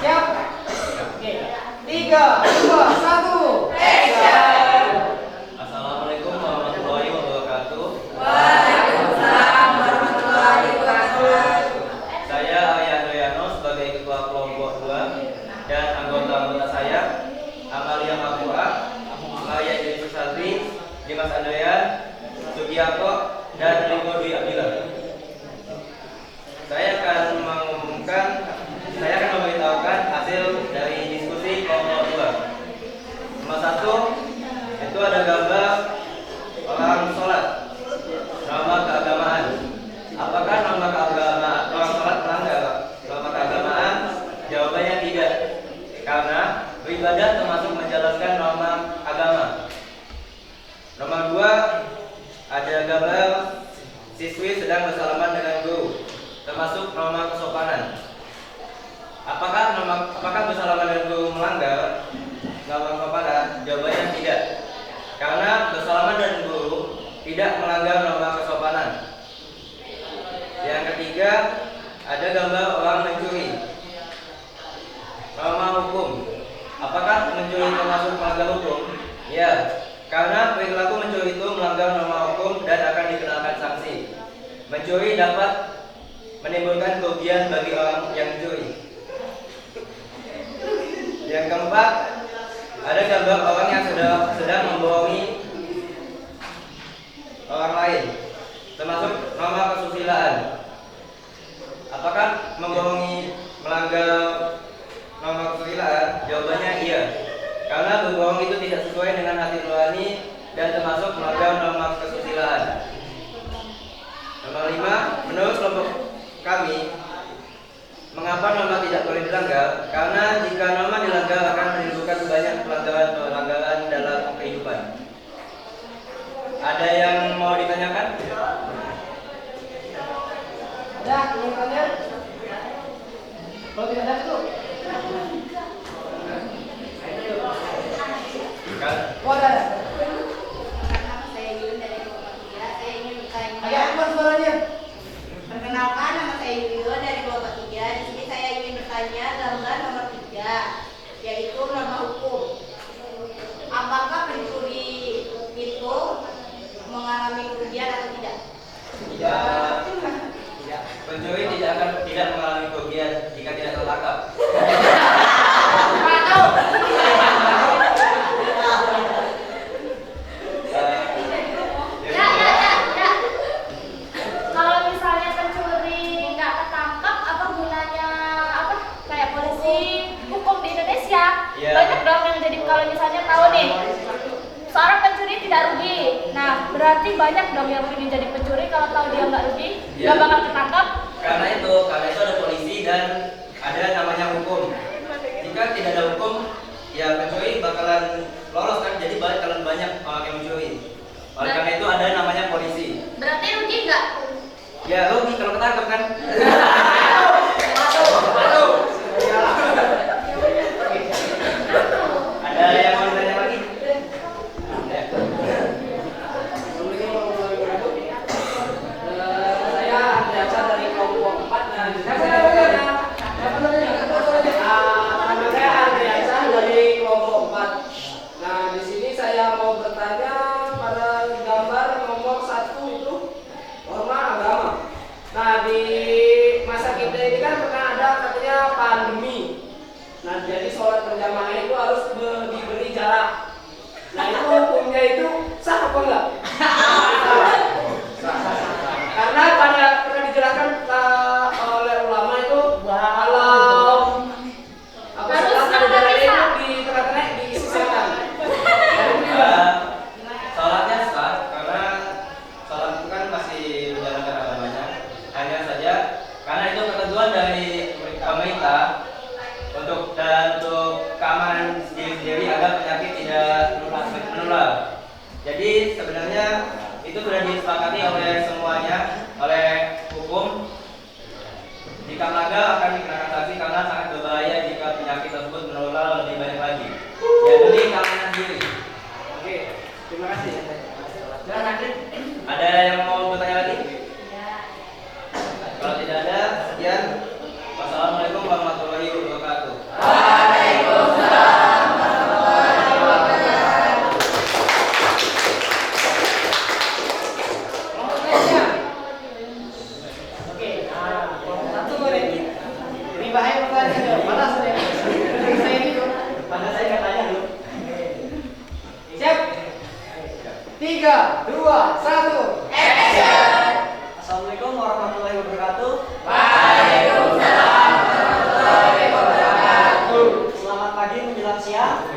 Siap? Oke. 3, 2, 1. Assalamualaikum warahmatullahi wabarakatuh. Waalaikumsalam warahmatullahi wabarakatuh. Saya Ayah Doyano sebagai ketua kelompok 2 dan anggota-anggota saya Amalia Makura, Maya Yudi Susatri, Dimas Andoyan, Sugiarto, dan Ringo Dwi Abdillah. Saya akan memberitahukan hasil dari diskusi kelompok 2. Nomor 1 itu ada gambar orang sholat, norma keagamaan. Apakah norma keagamaan orang sholat melanggar norma keagamaan? Jawabannya tidak, karena beribadah termasuk menjalankan norma agama. Nomor 2 ada gambar siswi sedang bersalaman dengan guru, termasuk norma kesopanan. Apakah bersalaman dengan guru melanggar norma kesopanan? Jawabannya tidak, karena bersalaman dengan guru tidak melanggar norma kesopanan. Yang ketiga ada gambar orang mencuri, norma hukum. Apakah mencuri termasuk melanggar hukum? Ya, karena perilaku mencuri itu melanggar norma hukum dan akan dikenakan sanksi. Mencuri dapat menimbulkan kerugian bagi orang yang mencuri. Yang keempat, ada gambar orang yang sedang membohongi orang lain, termasuk norma kesusilaan. Apakah membohongi melanggar norma kesusilaan? Jawabannya iya, karena berbohong itu tidak sesuai dengan hati nurani dan termasuk melanggar norma kesusilaan. Nomor 5, menurut kelompok kami, mengapa norma tidak boleh dilanggar? Karena jika norma dilanggar akan menimbulkan banyak pelanggaran dalam kehidupan. Ada yang mau ditanyakan? Ada yang tanya? Kalau tidak ada itu. Oh, ada. Karena saya Yun dari kelompok 3, saya ingin bertanya. Agak keluar suaranya. Ya. Banyak dong yang jadi kalau misalnya tahu nih seorang pencuri tidak rugi. Nah, berarti banyak dong yang ingin jadi pencuri kalau tahu dia nggak rugi, nggak bakal ketangkap. Karena itu ada polisi dan ada namanya hukum. Jika tidak ada hukum, ya pencuri bakalan lolos kan, jadi bakalan banyak orang yang mencuri. Oleh karena itu ada namanya polisi. Berarti rugi nggak? Ya rugi kalau ketangkap kan. Ada yang mau ditanya lagi? Ya. Saya Andreasa dari kelompok 4. Nama saya Andreasa dari kelompok 4. Nah, di sini saya mau bertanya pada gambar nomor 1 itu norma agama. Nah, di masa kita ini kan pernah ada katanya pandemi. Nah, jadi sholat berjamaah itu harus diberi jarak. Nah, itu hukumnya itu sah apa enggak? Karena pernah dijelaskan oleh ulama itu kalau sholat ada jarak itu di tengah-tengah diisi setan. Sholatnya sah karena sholat itu kan masih menjalankan agamanya. Hanya saja karena itu ketentuan dari pemerintah untuk keamanan sendiri agar penyakit tidak menular. Jadi sebenarnya itu sudah disepakati oleh semuanya, oleh hukum. Jika melanggar akan dikenakan sanksi karena sangat berbahaya jika penyakit tersebut menular lebih banyak lagi. Ya demi keamanan sendiri. Oke, terima kasih. Silakan Andri. Ada yang mau bertanya lagi? Kalau tidak ada, sekian. Wassalamualaikum warahmatullahi wabarakatuh. Oke, satu boleh. Ini bahaya pertanyaan. Mana saya? Saya ini dulu. Mana saya katanya dulu. Siap? 3, 2, 1. Assalamualaikum warahmatullahi wabarakatuh. Selamat pagi menjelang siang.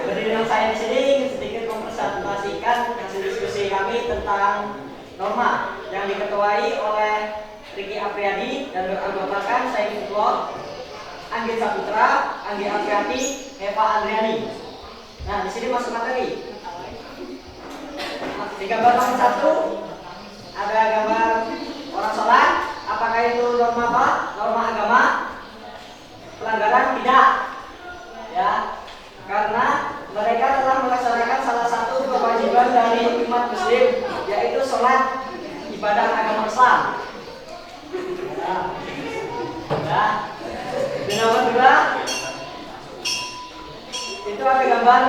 Berdiri dengan saya di sini ingin sedikit mempresentasikan hasil diskusi kami tentang norma yang diketuai oleh Riki Apriyadi dan beranggotakan Saiful Furqan, Anggit Saputra, Anggi Apriyati, Eva Andriani. Nah, di sini masuk materi. Di gambar nomor 1 ada gambar orang sholat. Apakah itu norma apa? Norma agama? Pelanggaran? Tidak. Ya, karena mereka telah melaksanakan salah satu kewajiban dari umat muslim, yaitu sholat, ibadah agama Islam. Ya. Di nomor 2 itu ada gambar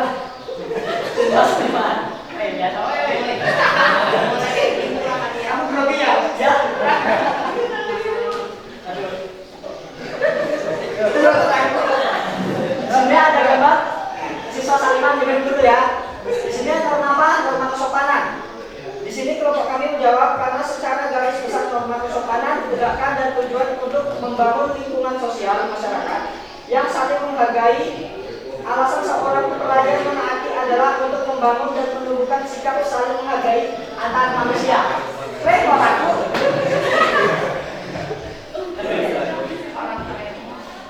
Seniman. Biasa. Kamu grogi ya? Ya. Sini ada gambar siswa saliman dengan guru ya. Di sini ada norma apa? Norma kesopanan. Di sini kelompok kami menjawab karena secara garis besar norma kesopanan ditegakkan dan tujuan untuk membangun lingkungan sosial masyarakat yang saling menghargai. Alasan seorang pelajar menaati adalah untuk membangun dan menumbuhkan sikap saling menghargai antar manusia. Keren aku.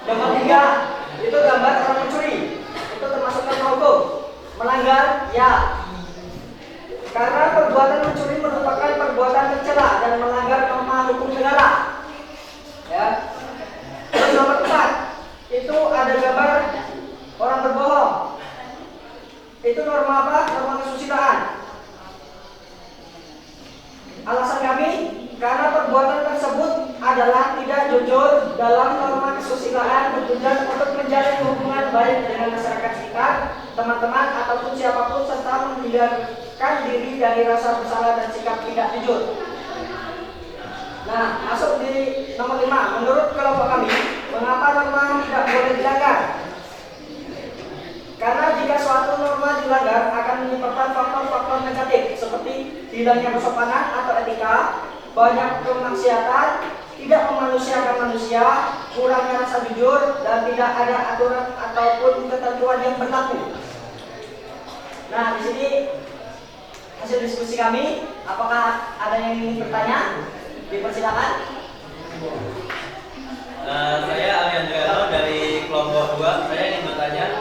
Nomor 3 itu gambar orang mencuri. Itu termasuk norma hukum. Melanggar ya. Karena perbuatan mencuri merupakan perbuatan tercela dan melanggar norma hukum negara. Ya. Terus nomor 4 itu ada gambar orang berbohong. Itu norma apa? Norma kesusilaan. Alasan kami karena perbuatan tersebut adalah tidak jujur dalam norma kesusilaan bertujuan untuk menjalin hubungan baik dengan masyarakat sekitar, teman-teman ataupun siapapun serta menghindarkan diri dari rasa bersalah dan sikap tidak jujur. Nah, masuk di nomor 5. Menurut kelompok kami, mengapa norma tidak boleh dilanggar? Karena jika suatu norma dilanggar akan menyebabkan faktor-faktor negatif seperti hilangnya kesopanan atau etika, banyak kemaksiatan, tidak memanusiakan manusia, kurangnya rasa jujur, dan tidak ada aturan ataupun ketentuan yang berlaku. Nah, di sini hasil diskusi kami. Apakah ada yang ingin bertanya? Dipersilakan. Saya Aliandriano dari kelompok 2. Saya ingin bertanya,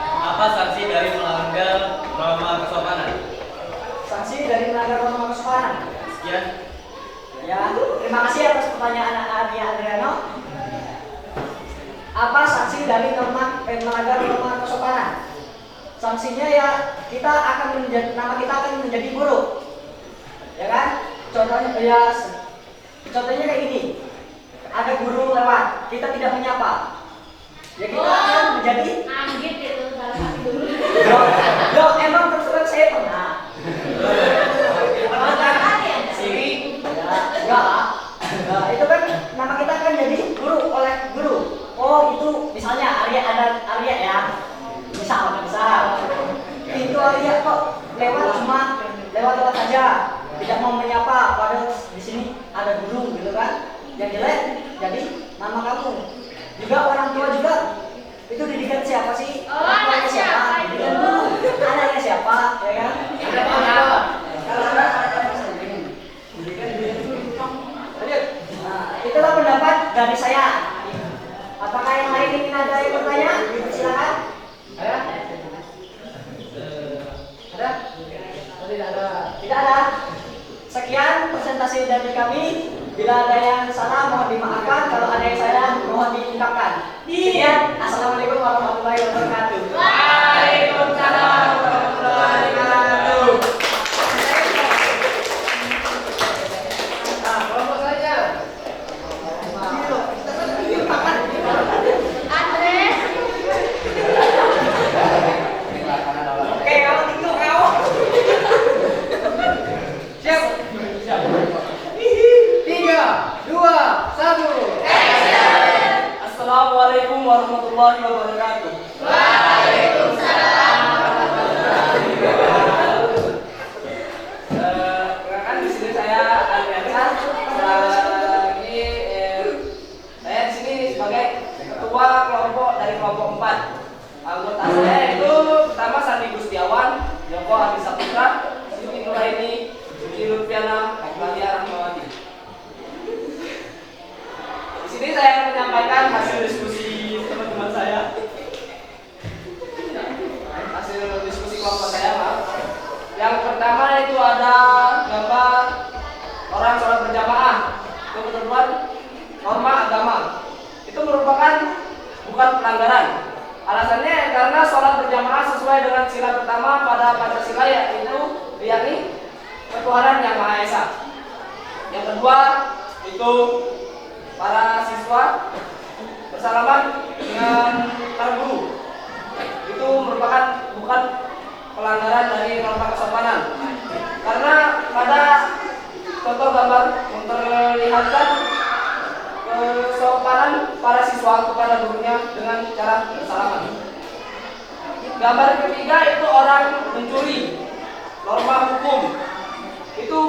apa sanksi dari melanggar norma kesopanan? Sanksi dari melanggar norma kesopanan. Sekian. Ya, terima kasih atas pertanyaan Adriano. Apa sanksi dari melanggar norma kesopanan? Sanksinya ya kita akan nama kita akan menjadi buruk, ya kan? Contohnya kayak gini. Ada guru lewat, kita tidak menyapa, ya kita akan menjadi Anggit itu salah satu dulu. Loh, emang terus terang saya pernah. Siri. Ya, enggak lah. Nah, itu kan nama kita akan jadi guru oleh guru. Oh, itu misalnya Arya ya. Misal. Itu Arya kok lewat saja, tidak mau menyapa. Padahal di sini ada guru gitu kan. Yang jelek jadi nama kamu. Juga orang tua juga itu didikan siapa sih? Oh, anak siapa itu? Didikan guru. Anaknya siapa? Ya kan? Kalau anak itulah pendapat dari saya. Apakah yang lain ingin ada yang bertanya? Silakan. Ada? Ada? Tidak ada. Tidak ada. Sekian presentasi dari kami. Bila ada yang salah mohon dimaafkan. Kalau ada yang salah mohon diungkapkan. Sekian. Assalamualaikum warahmatullahi wabarakatuh. Waalaikumsalam warahmatullahi wabarakatuh. Nah, kelompok saja. Andres. Oke, kalau tinggal kau. Siap. 3, 2, 1. Assalamualaikum warahmatullahi wabarakatuh. Waalaikumsalam. Perkenalkan di sini saya Andriansa. Saya di sini sebagai ketua kelompok dari kelompok 4. Anggota saya itu pertama Sandi Gustiawan, Joko Adi Saputra, Siti Nuraini, Suci Lutfiana, Nadia Rahmawati. Di sini saya akan menyampaikan hasil diskusi teman-teman saya. Hasil diskusi kelompok saya, maaf. Yang pertama itu ada gambar orang sholat berjamaah. Itu ketentuan norma agama. Itu merupakan bukan pelanggaran. Alasannya karena sholat berjamaah sesuai dengan sila pertama pada Pancasila, yaitu yakni ketuhanan yang Maha Esa. Yang kedua itu para siswa bersalaman dengan para guru. Itu merupakan bukan pelanggaran dari norma kesopanan. Karena pada contoh gambar memperlihatkan kesopanan para siswa kepada gurunya dengan cara bersalaman. Gambar ketiga itu orang mencuri. Norma hukum. Itu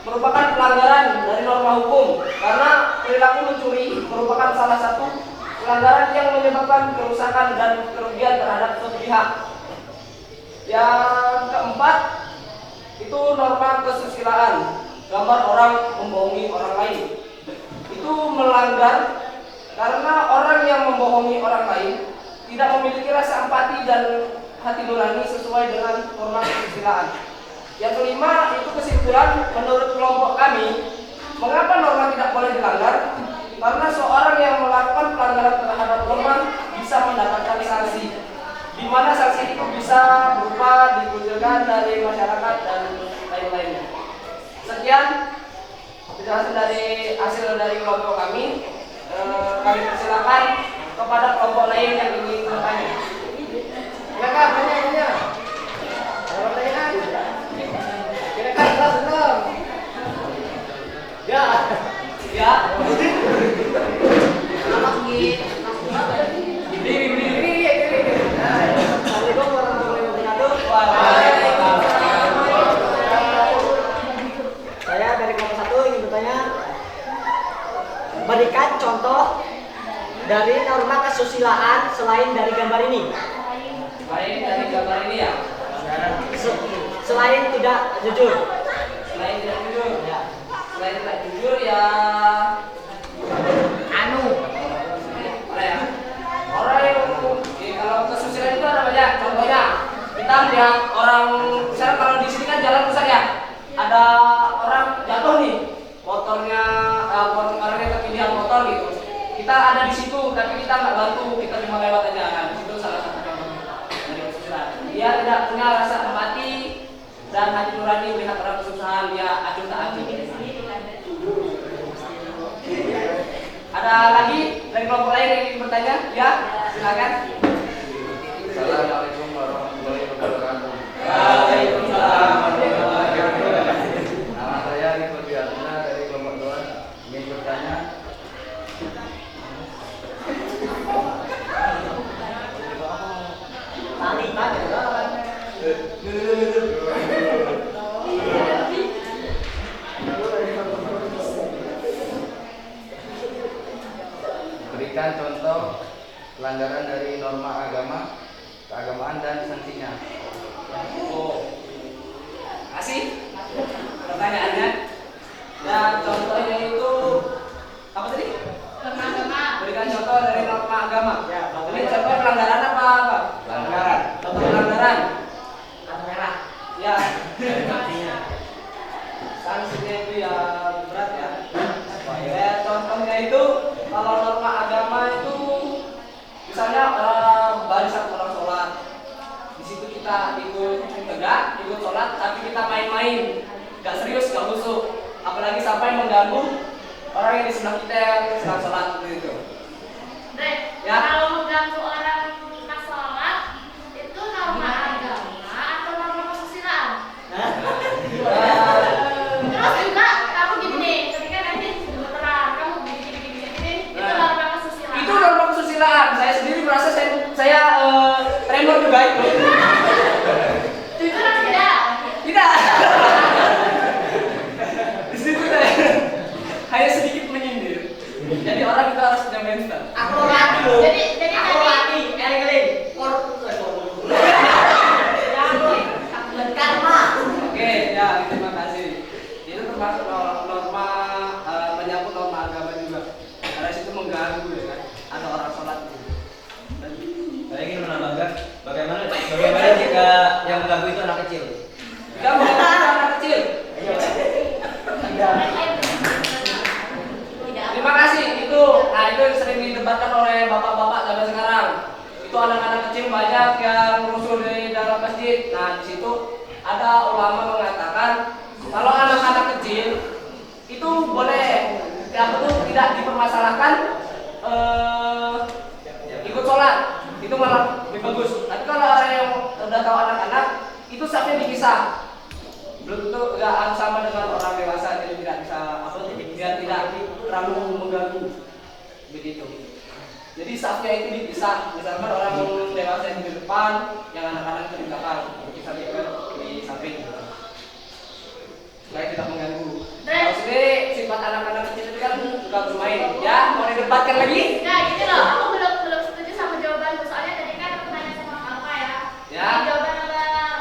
merupakan pelanggaran dari norma hukum karena perilaku mencuri merupakan salah satu pelanggaran yang menyebabkan kerusakan dan kerugian terhadap suatu pihak. Yang keempat itu norma kesusilaan, gambar orang membohongi orang lain. Itu melanggar karena orang yang membohongi orang lain tidak memiliki rasa empati dan hati nurani sesuai dengan norma kesusilaan. Yang kelima itu kesimpulan menurut kelompok kami, mengapa norma tidak boleh dilanggar? Karena seorang yang melakukan pelanggaran terhadap norma bisa mendapatkan sanksi, di mana sanksi itu bisa berupa dikucilkan dari masyarakat dan lain-lainnya. Sekian penjelasan dari hasil dari kelompok kami. Kami persilakan kepada kelompok lain yang ingin bertanya. Silakan tanya. Ada pertanyaan? Silakan benar. Ya. Assalamualaikum warahmatullahi wabarakatuh. Saya dari kelompok 1 ingin bertanya, Berikan contoh dari norma kesusilaan selain dari gambar ini. Selain dari gambar ini ya. Selain tidak jujur. Selain tidak jujur. Ya. Selain tidak jujur ya. Anu. Apa ya? Orang yang kalau kesusilaan itu ada banyak. Contohnya kita lihat orang, misalnya kalau di sini kan jalan rusak ya. Ada orang jatuh nih, motornya orang yang ketindihan motor gitu. Kita ada di situ, tapi kita nggak bantu, kita cuma lewat aja. Nah, di situ salah satu contoh dari kesusilaan. Dia tidak punya rasa empati dan hati nurani melihat orang kesusahan, dia acuh tak acuh. Ada lagi dari kelompok lain yang ingin bertanya? Ya, silakan. Assalamualaikum warahmatullahi wabarakatuh. Waalaikumsalam warahmatullahi wabarakatuh. Nama saya Rifat Biatuna dari kelompok 2. Ingin bertanya, berikan contoh pelanggaran dari norma agama, keagamaan dan sanksinya. Oh, kasih pertanyaannya. Ya, contohnya itu apa tadi? Berikan contoh dari norma agama. Ya, Ini contoh pelanggaran apa? Pelanggaran. Contoh pelanggaran. Kartu merah. Ya. Sanksinya itu ya berat ya. Ya, contohnya itu kalau norma agama itu misalnya barisan orang sholat, di situ kita ikut tegak, ikut sholat, tapi kita main-main, nggak serius, nggak khusyuk, apalagi sampai mengganggu orang yang di sebelah kita yang sedang sholat gitu. Ya. Kalau mengganggu orang pas sholat itu norma agama atau norma kesusilaan? Terus juga kamu gini nih, ketika nanti gemeteran, kamu gini, itu norma kesusilaan. Itu norma kesusilaan. Saya sendiri merasa saya tremor juga itu. Jujur atau tidak? Tidak. Di situ saya hanya sedikit menyindir. Jadi orang itu harus punya mental. Jadi Oke, ya terima kasih. Itu termasuk norma menyangkut norma agama juga. Karena situ mengganggu ya kan. Ada orang sholat. Saya ingin menambahkan bagaimana jika yang mengganggu itu anak kecil. Jika mengganggu anak kecil. Terima kasih. Itu yang sering didebatkan oleh bapak-bapak zaman sekarang. Itu anak-anak kecil banyak yang rusuh di dalam masjid. Nah, di situ ada ulama mengatakan kalau anak-anak kecil itu boleh tidak dipermasalahkan ikut sholat, itu malah lebih bagus. Tapi kalau orang yang udah tahu anak-anak itu safnya dipisah, belum tentu nggak harus sama dengan orang dewasa, jadi tidak bisa biar tidak terlalu mengganggu begitu. Jadi safnya itu dipisah, misalkan orang dewasa yang di depan, yang anak-anak itu di belakang, kita di samping, supaya tidak mengganggu. Kalau sendiri sifat anak-anak kecil itu kan suka bermain, ya mau didebatkan lagi? Nah gini loh, aku belum setuju sama jawabanku. Soalnya tadi kan aku nanya sama kakak ya. Ya. Di jawaban nomor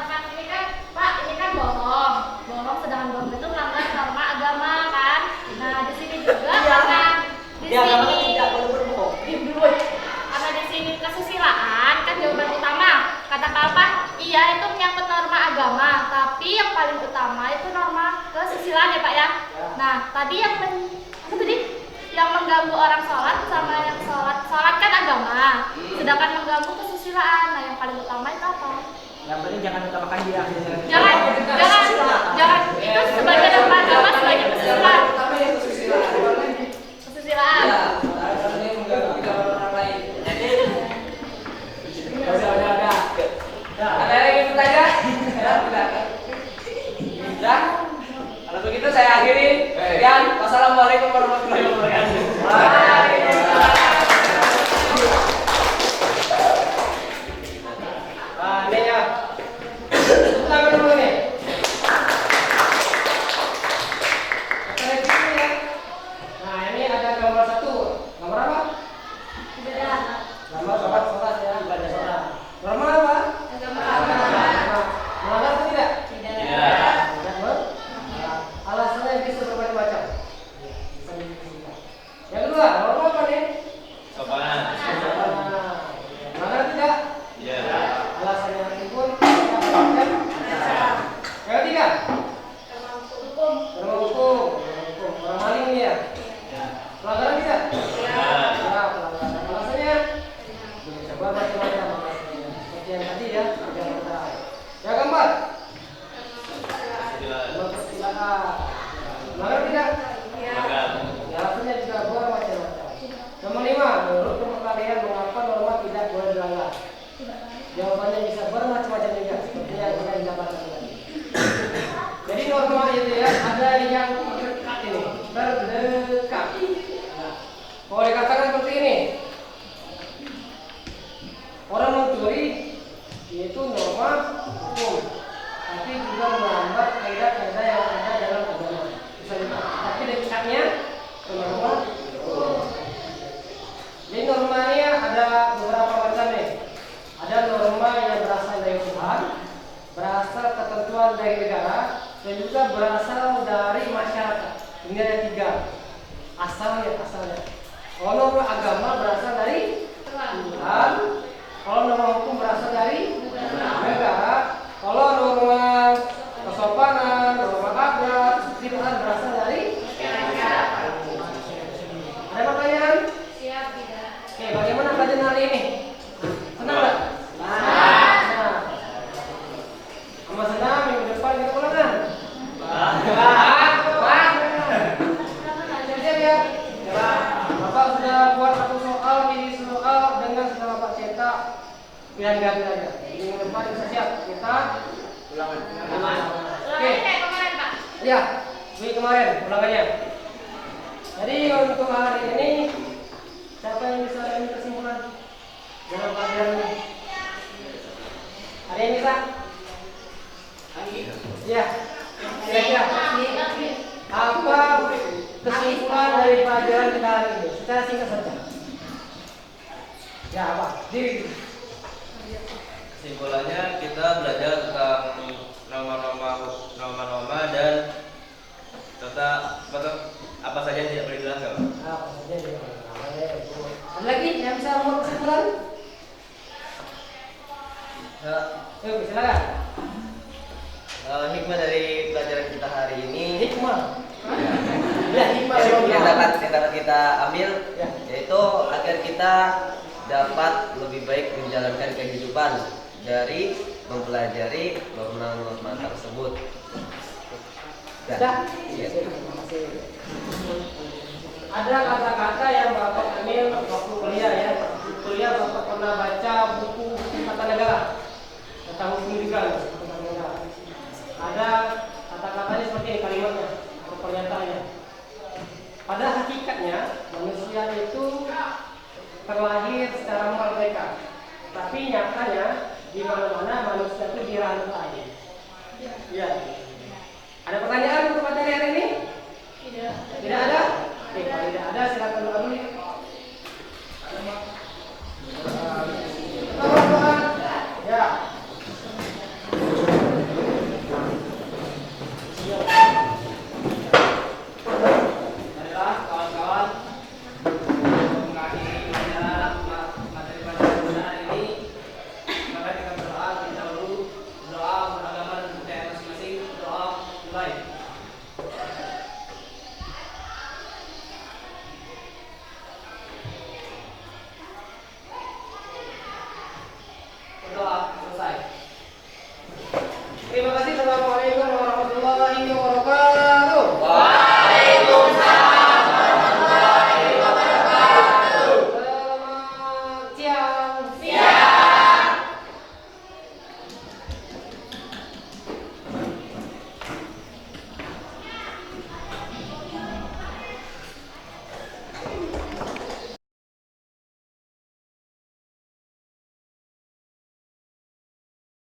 4 ini kan, Pak, ini kan bohong. Bohong, sedangkan bohong itu melanggar norma agama kan. Nah di sini juga karena di sini tidak boleh berbohong. karena di sini kesusilaan kan jawaban utama. Kata Pak, iya itu menyangkut norma agama, tapi yang paling utama itu norma kesusilaan ya Pak ya. Nah tadi apa tadi? Yang mengganggu orang sholat sama yang sholat kan agama, sedangkan mengganggu kesusilaan. Nah yang paling utama itu apa? Yang penting jangan utamakan dia. Jangan itu sebagai norma agama, sebagai kesusilaan. Tapi yang kesusilaan. Kesusilaan. Ya, alasannya mengganggu kita orang lain. Ada yang ingin bertanya? Ya, tidak. Ya. Kalau begitu saya akhiri. Sekian. Wassalamualaikum warahmatullahi wabarakatuh. Waalaikumsalam. Ini ya. Kita dulu nih. Ini ada 3. Asalnya. Kalau norma agama berasal dari Tuhan. Kalau norma hukum berasal dari negara. Kalau norma kesopanan, norma adat, Tuhan berasal dari Ada pertanyaan? Siap, tidak. Oke, bagaimana pelajaran hari ini? Senang nggak? Senang. Sama senang, minggu depan kita ulangan. Siap-siap ya? Bapak sudah buat satu soal, ini soal dengan sudah Bapak cetak pilihan ganti aja. Minggu depan bisa siap. Kita ulangan. Oke. Kayak kemarin, Pak. Ya, minggu kemarin ulangannya. Jadi untuk hari ini siapa yang bisa ambil kesimpulan dalam pelajaran ini? Ada yang bisa? Ya. Kira-kira apa kesimpulan dari pelajaran kita hari ini? Secara singkat saja. Ya apa? Diri. Kesimpulannya kita belajar tentang norma-norma dan apa saja yang tidak boleh dilanggar. Apa saja dia? Ada lagi yang bisa membuat kesimpulan? Yuk, silakan. Hikmah dari pelajaran kita hari ini, Hikmah. Ya, hikmah yang dapat kita ambil, Ya. yaitu agar kita dapat lebih baik menjalankan kehidupan dari mempelajari norma-norma tersebut. Sudah? Iya. Terima kasih. Ada kata-kata yang Bapak ambil waktu kuliah ya. Kuliah Bapak pernah baca buku tata negara tentang hukum juga tata negara. Ada kata-katanya seperti ini kalimatnya atau pernyataannya. Pada hakikatnya manusia itu terlahir secara merdeka, tapi nyatanya di mana-mana manusia itu dirantai. Ya. Ada pertanyaan untuk materi hari ini?